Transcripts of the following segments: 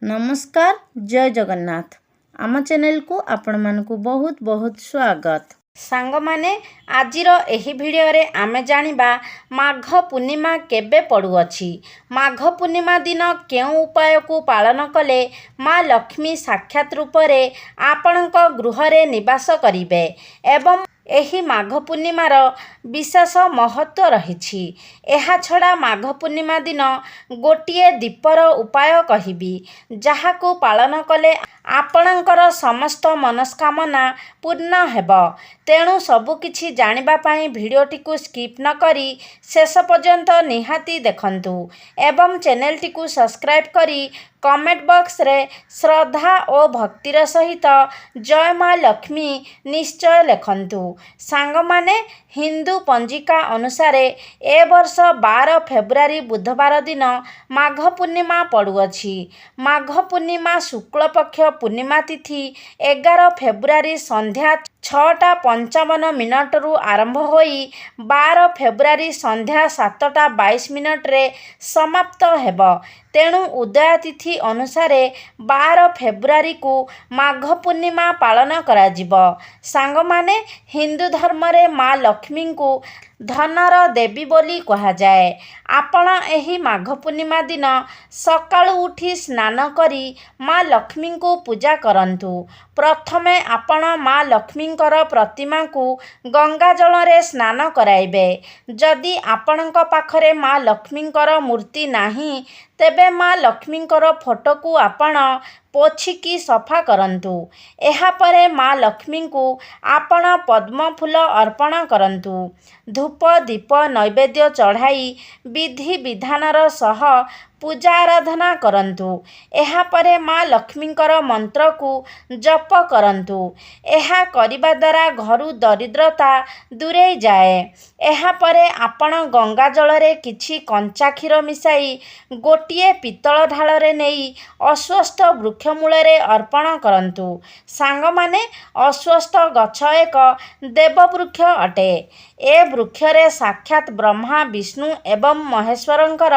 नमस्कार जय जगन्नाथ आम चैनल को आपण मानकु बहुत बहुत स्वागत। सांग माने आजिर एही वीडियो रे आमे जानिबा माघ पूर्णिमा केबे पड़ुअछि। माघ पूर्णिमा दिन केउ उपाय को पालन कले माँ लक्ष्मी साक्षात रूप रे आपणक गृह रे निवास करिवे एवं एही माघ पूर्णिमार विशेष महत्व रहिछि। एहा छड़ा माघ पूर्णिमा दिन गोटिए दीपर उपाय कहिबी जहाकू पालन कले आपणकर समस्त मनस्कामना पूर्ण हेब। तेणु सबुकिछि जानिबा पाई भिडियोटी को स्किप न करी शेष पर्यंत निहाती देखंतु एवं चैनलटी को सब्सक्राइब करी कमेंट बॉक्स रे श्रद्धा और भक्तिर सहित जय माँ लक्ष्मी निश्चय लिखंतु। सांग माने हिंदू पंजिका अनुसार ए वर्ष 12 फेब्रुआरी बुधवार दिन माघ पूर्णिमा पड़ुअछि। माघ पूर्णिमा शुक्ल पक्ष पूर्णिमा तिथि 11 फेब्रुआरी संध्या 6:55 रु आरंभ होई 12 फेब्रुआरी संध्या 7:22 रे समाप्त हेब। तेणु उदय तिथि अनुसार 12 फेब्रुआरी को माघ पूर्णिमा पालन कराजिब। सांग माने हिंदू धर्म रे माँ लक्ष्मी को धनर देवी बोली कहा जाए। आपण एही माघ पूर्णिमा दिन सकाळु उठी स्नान करी माँ लक्ष्मी को पूजा करंतु। प्रथमे आपण माँ लक्ष्मींकर प्रतिमा को गंगा जल रे स्नान कराइबे। जदि आपणक पाखरे माँ लक्ष्मींकर मूर्ति नाही तेबे माँ लक्ष्मींकर फोटो को आपण पोछिकी सफा करंतु। एहा परे माँ लक्ष्मी को आपण पद्म फूल अर्पण करंतु। धूप दीप नैवेद्य चढ़ाई विधि विधानर सह पूजा आराधना करंतु। एहा परे माँ लक्ष्मींकर मंत्र को जप करंतु। एहा करिबा द्वारा घरु दरिद्रता दूरेई जाए। एहा परे आपण गंगा जल रे किछि कंचा क्षीर मिसाई गोटिए पितल ढाल रे नेई अश्वस्थ वृक्ष मूल रे अर्पण करंतु। सांग माने अश्वस्थ गछ एक देव वृक्ष अटे। ए वृक्ष रे साक्षात ब्रह्मा विष्णु एवं महेश्वरंकर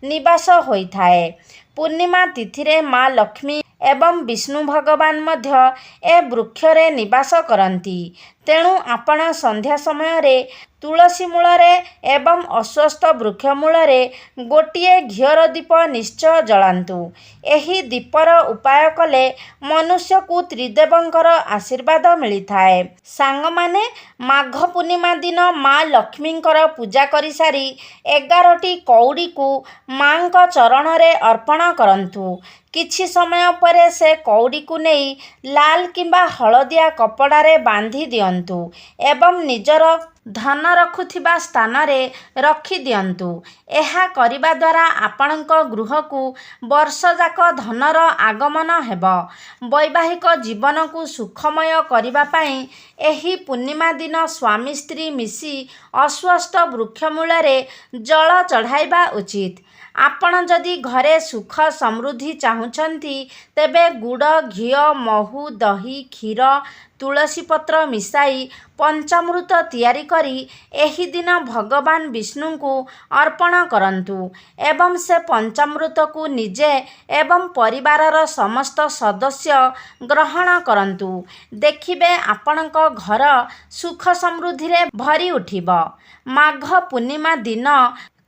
निवास होइथाए। पूर्णिमा तिथि रे माँ लक्ष्मी एवं विष्णु भगवान मध्य ए वृक्ष रे निवास करंती। तेणु आपण संध्या समय रे तुलसी मूल रे एवं अश्वस्थ वृक्ष मूल रे गोटिए घियर दीप निश्चय जलांतु। एही दीपर उपाय कले मनुष्य को त्रिदेवंकर आशीर्वाद मिलिथाए। सांग माने माघ पूर्णिमा दिन माँ लक्ष्मींकर पूजा करि सारी 11टी कौड़ी को माँ का चरण रे अर्पण करंतु। किछि समय परे से कौड़ी को नहीं लाल किंबा हलदिया कपड़ा रे बांधी दियंतु एवं निजर धन रखुथिबा स्थान रे रखी दियंतु। एहा करिबा द्वारा आपणक गृह को वर्ष जाक धनर आगमन हेब। वैवाहिक जीवन को सुखमय करिबा पाई एही पूर्णिमा दिन स्वामी स्त्री मिसी अश्वस्थ वृक्ष मूल रे जल चढ़ाइबा उचित। आपण जदि घरे सुख समृद्धि चाहुछंती तेबे गुड़ घी महू दही क्षीर तुलसी पत्र मिसाई पंचामृत तैयारी करी एही दिन भगवान विष्णु को अर्पण करंतु एवं से पंचामृत को निजे एवं परिवारर समस्त सदस्य ग्रहण करंतु। देखिबे आपणक घर सुख समृद्धि रे भरी उठिब। माघ पूर्णिमा दिन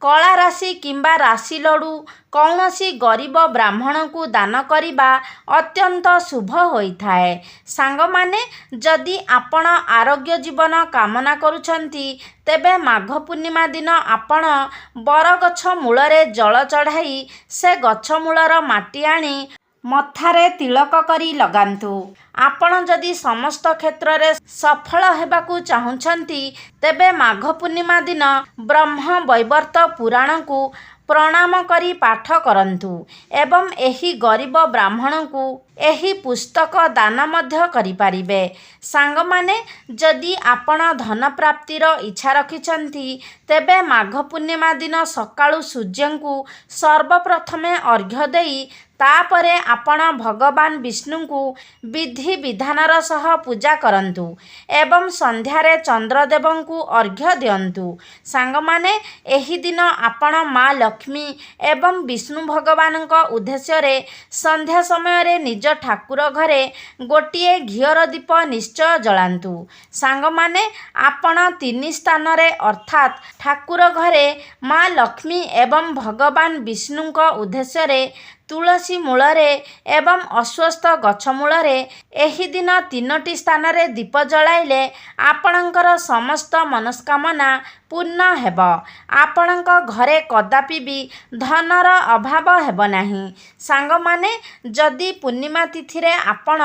कला राशि किंबा राशि लडू कौनसी गरीब ब्राह्मण को दान करिबा अत्यंत शुभ होइथाए। सांग माने जदि आपण आरोग्य जीवन कामना करुछंती तेबे माघ पूर्णिमा दिन आपण बर गछ मूल रे जल चढ़ाई से गछ मूलर माटी आनी मथारे तिलक करी लगांतु। आपण जदि समस्त क्षेत्र रे सफल हेबाकू चाहुछंती तेबे माघ पूर्णिमा दिन ब्रह्म वैवर्त पुराण को प्रणाम करी पाठ करंतु एवं एही गरीब ब्राह्मण को एही पुस्तक दान मध्य करि पारिबे। सांग माने जदि आपण धन प्राप्तिर इच्छा रखिछंती तेबे माघ पूर्णिमा दिन सकाळु सूर्य को सर्वप्रथमे अर्घ्य देई तापरे आपण भगवान विष्णु को विधि विधानर सह पूजा करंतु एवं संध्यारे चंद्रदेव को अर्घ्य दियंतु। सांग माने एही दिन आपण माँ लक्ष्मी एवं विष्णु भगवान उद्देश्य रे संध्या समय रे निज ठाकुर घरे गोटिए घियर दीप निश्चय जलांतु। सांग माने आपण 3 स्थान रे अर्थात ठाकुर घरे माँ लक्ष्मी एवं भगवान विष्णु उद्देश्य रे तुलसी मूलरे एवं अश्वस्थ गछ मूलरे एही दिन 3टी स्थान रे दीप जलाइले आपणकर समस्त मनस्कामना पूर्ण हेब। आपणक घरे कदापि भी धनर अभाव हेब नाही। सांग माने जदि पूर्णिमा तिथि रे आपण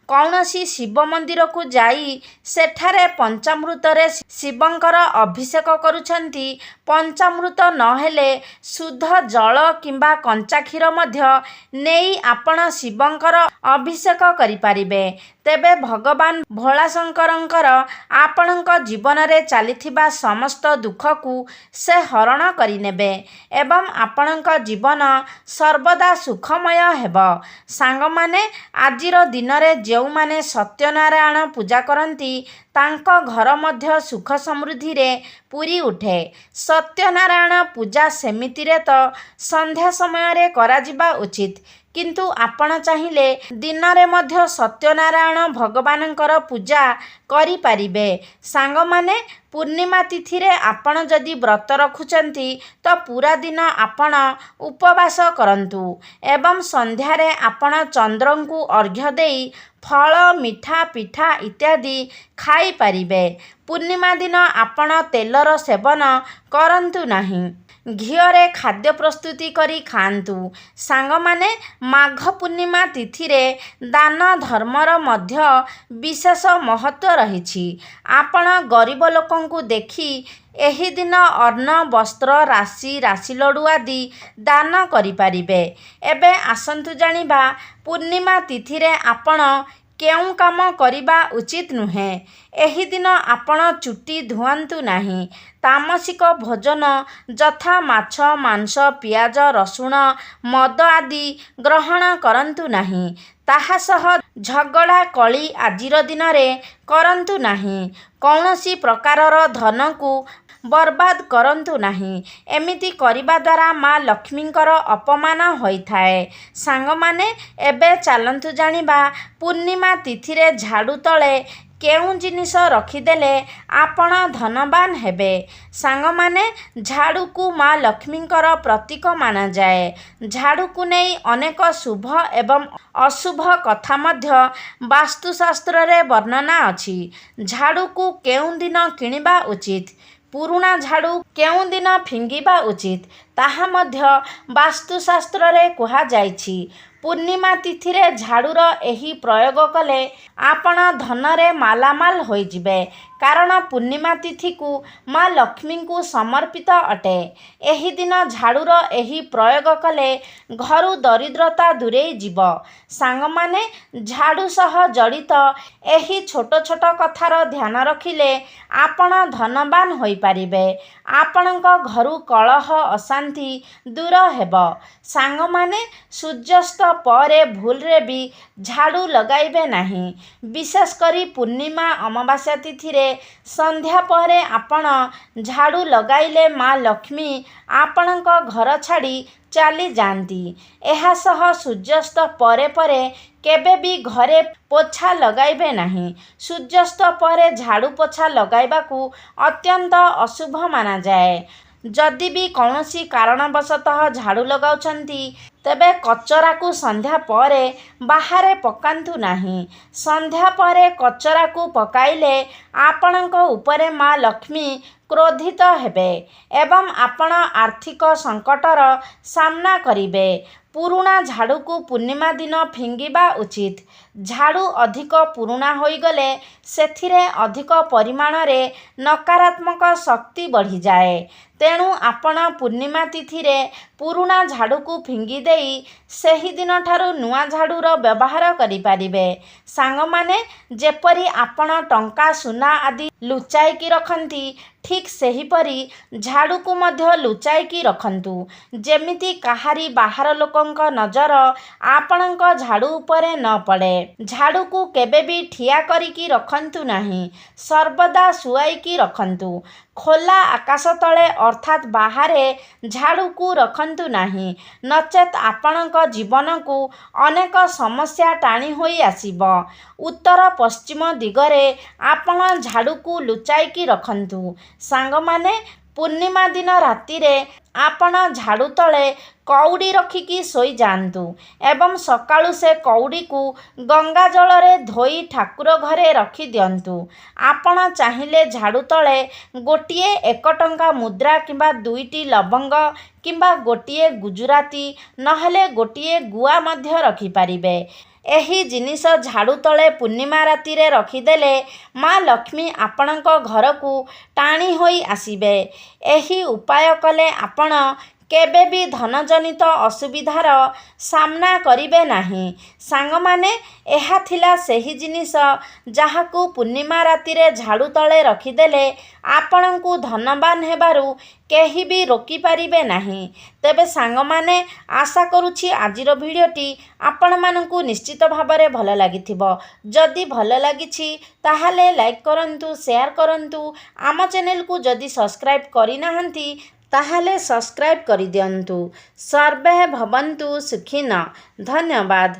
कौनसी शिव मंदिर को जाई सेठारे पंचामृत रे शिवंकर अभिषेक करुछंती, पंचामृत नहेले शुद्ध जल किंबा कंचा क्षीर मध्य नेई आपण शिवंकर अभिषेक करि पारिबे। तेबे भगवान भोलाशंकरंकर आपणक जीवन रे चलीथिबा समस्त दुख को से हरण करिनेबे एवं आपणक जीवन सर्वदा सुखमय हेब। सांग माने आजिर दिन रे जेउ माने सत्यनारायण पूजा करंती तांको घर मध्य सुख समृद्धि रे पूरी उठे। सत्यनारायण पूजा सेमिति रे तो संध्या समय रे करा जिबा उचित, किंतु आपण चाहिए दिन रे मध्य सत्यनारायण भगवानंकर पूजा करि पारिबे। सांग माने पूर्णिमा तिथि रे आपण जदि व्रत रखुचंती तो पूरा दिन आपण उपवास करंतु एवं संध्या रे आपण चंद्र को अर्घ्य देई फल मिठा पिठा इत्यादि खाई पारिबे। पूर्णिमा दिन आपण तेलर सेवन करंतु नाही, घिओरे खाद्य प्रस्तुति करी खांतु। सांग माने माघ पूर्णिमा तिथि रे दान धर्मर मध्य विशेष महत्व रहिछि। आपण गरीब लोकंकु देखि एही दिन अन्न वस्त्र राशि राशि लडु आदि दान करि पारिबे। एबे आसंतु जानिबा पूर्णिमा तिथि रे आपण केउं काम करिबा उचित नुहे। एही दिन आपण चुटी धुआंतु नाही। तामसिक भोजन जथा माछ मांस पियाज रसुण मद आदि ग्रहण करंतु नाही। ताहा सह झगड़ा कली आजिर दिन रे करंतु नाही। कौनसी प्रकारर धन को बर्बाद करंतु नाही। एमिति करिबा द्वारा माँ लक्ष्मींकर अपमान होइथाए। सांग माने एबे चालंतु जानिबा पूर्णिमा तिथि रे झाड़ू तले केउं जिनिस रखिदेले आपण धनवान हेबे। सांग माने झाड़ू को माँ लक्ष्मींकर प्रतीक माना जाए। झाड़ू को नहीं अनेक शुभ एवं अशुभ कथा मध्य वास्तुशास्त्र रे वर्णना अछि। झाड़ू को केउं दिन किनिबा उचित, पुरुणा झाड़ू केउं दिन फिंगिबा उचित ताहा मध्य वास्तुशास्त्र रे कुहा जाइछि। पूर्णिमा तिथि रे झाड़ूर एही प्रयोग कले आपण धन रे मालामाल होई जिबे, कारण पूर्णिमा तिथि को माँ लक्ष्मी को समर्पित अटे। एही दिन झाड़ूर एही प्रयोग कले घरु दरिद्रता दूरे जीव। सांग माने झाड़ू सह जड़ित एही छोट छोट कथार ध्यान रखिले आपण धनवान होई पारिबे। आपणक घरु कलह अशांति दूर हेब। सांग माने सूर्यास्त परे भूल रे भी झाड़ू लगाइबे नाही। विशेष करी पूर्णिमा अमावास्या तिथि रे संध्या परे आपण झाड़ू लगाइले माँ लक्ष्मी आपणक घर छाड़ी चली जाती। एहा सह सूर्यास्त परे परे केबे भी घरे पोछा लगाइबे नाही। सूर्यास्त परे झाड़ू पोछा लगाइबाकू अत्यंत अशुभ माना जाए। जदि भी कौनसी कारणवशतः झाड़ू लगाउछंती तेबे कचरा को संध्या परे बाहरे पकांतु नाही। संध्या परे कचरा को पकाइले आपणक उपरे माँ लक्ष्मी क्रोधित हेबे एवं आपण आर्थिक संकटर सामना करिबे। पुरुणा झाड़ू को पूर्णिमा दिन फिंगिबा उचित। झाड़ू अधिक पुरुणा होई गले सेथिरे अधिक परिमाण रे नकारात्मक शक्ति बढ़ी जाए। ତେଣୁ ଆପଣ ପୂର୍ଣ୍ଣିମା ତିଥିରେ ପୁରୁଣା ଝାଡ଼ୁକୁ ଫିଙ୍ଗି ଦେଇ ସେହିଦିନଠାରୁ ନୂଆ ଝାଡ଼ୁର ବ୍ୟବହାର କରିପାରିବେ। ସାଙ୍ଗମାନେ, ଯେପରି ଆପଣ ଟଙ୍କା ସୁନା ଆଦି ଲୁଚାଇକି ରଖନ୍ତି, ଠିକ୍ ସେହିପରି ଝାଡ଼ୁକୁ ମଧ୍ୟ ଲୁଚାଇକି ରଖନ୍ତୁ, ଯେମିତି କାହାରି ବାହାର ଲୋକଙ୍କ ନଜର ଆପଣଙ୍କ ଝାଡ଼ୁ ଉପରେ ନ ପଡ଼େ। ଝାଡ଼ୁକୁ କେବେ ବି ଠିଆ କରିକି ରଖନ୍ତୁ ନାହିଁ, ସର୍ବଦା ଶୁଆଇକି ରଖନ୍ତୁ। ଖୋଲା ଆକାଶ ତଳେ ଅର୍ଥାତ୍ ବାହାରେ ଝାଡ଼ୁକୁ ରଖନ୍ତୁ ନାହିଁ, ନଚେତ୍ ଆପଣଙ୍କ ଜୀବନକୁ ଅନେକ ସମସ୍ୟା ଟାଣି ହୋଇ ଆସିବ। ଉତ୍ତର ପଶ୍ଚିମ ଦିଗରେ ଆପଣ ଝାଡ଼ୁକୁ ଲୁଚାଇକି ରଖନ୍ତୁ। ସାଙ୍ଗମାନେ, ପୂର୍ଣ୍ଣିମା ଦିନ ରାତିରେ ଆପଣ ଝାଡ଼ୁ ତଳେ କଉଡ଼ି ରଖିକି ଶୋଇଯାଆନ୍ତୁ ଏବଂ ସକାଳୁ ସେ କଉଡ଼ିକୁ ଗଙ୍ଗା ଜଳରେ ଧୋଇ ଠାକୁର ଘରେ ରଖିଦିଅନ୍ତୁ। ଆପଣ ଚାହିଁଲେ ଝାଡ଼ୁ ତଳେ ଗୋଟିଏ 1 ଟଙ୍କା ମୁଦ୍ରା କିମ୍ବା 2ଟି ଲବଙ୍ଗ କିମ୍ବା ଗୋଟିଏ ଗୁଜୁରାତି ନହେଲେ ଗୋଟିଏ ଗୁଆ ମଧ୍ୟ ରଖିପାରିବେ। ଏହି ଜିନିଷ ଝାଡ଼ୁ ତଳେ ପୂର୍ଣ୍ଣିମା ରାତିରେ ରଖିଦେଲେ ମା ଲକ୍ଷ୍ମୀ ଆପଣଙ୍କ ଘରକୁ ଟାଣି ହୋଇ ଆସିବେ। ଏହି ଉପାୟ କଲେ ଆପଣ କେବେ ବି ଧନଜନିତ ଅସୁବିଧାର ସାମ୍ନା କରିବେ ନାହିଁ। ସାଙ୍ଗମାନେ, ଏହା ଥିଲା ସେହି ଜିନିଷ ଯାହାକୁ ପୂର୍ଣ୍ଣିମା ରାତିରେ ଝାଡ଼ୁ ତଳେ ରଖିଦେଲେ ଆପଣଙ୍କୁ ଧନବାନ ହେବାରୁ କେହି ବି ରୋକିପାରିବେ ନାହିଁ। ତେବେ ସାଙ୍ଗମାନେ, ଆଶା କରୁଛି ଆଜିର ଭିଡ଼ିଓଟି ଆପଣମାନଙ୍କୁ ନିଶ୍ଚିତ ଭାବରେ ଭଲ ଲାଗିଥିବ। ଯଦି ଭଲ ଲାଗିଛି ତାହେଲେ ଲାଇକ୍ କରନ୍ତୁ, ସେୟାର କରନ୍ତୁ। ଆମ ଚ୍ୟାନେଲକୁ ଯଦି ସବସ୍କ୍ରାଇବ୍ କରିନାହାନ୍ତି ତାହେଲେ ସବସ୍କ୍ରାଇବ୍ କରିଦିଅନ୍ତୁ। ସର୍ବେ ଭବନ୍ତୁ ସୁଖିନଃ। ଧନ୍ୟବାଦ।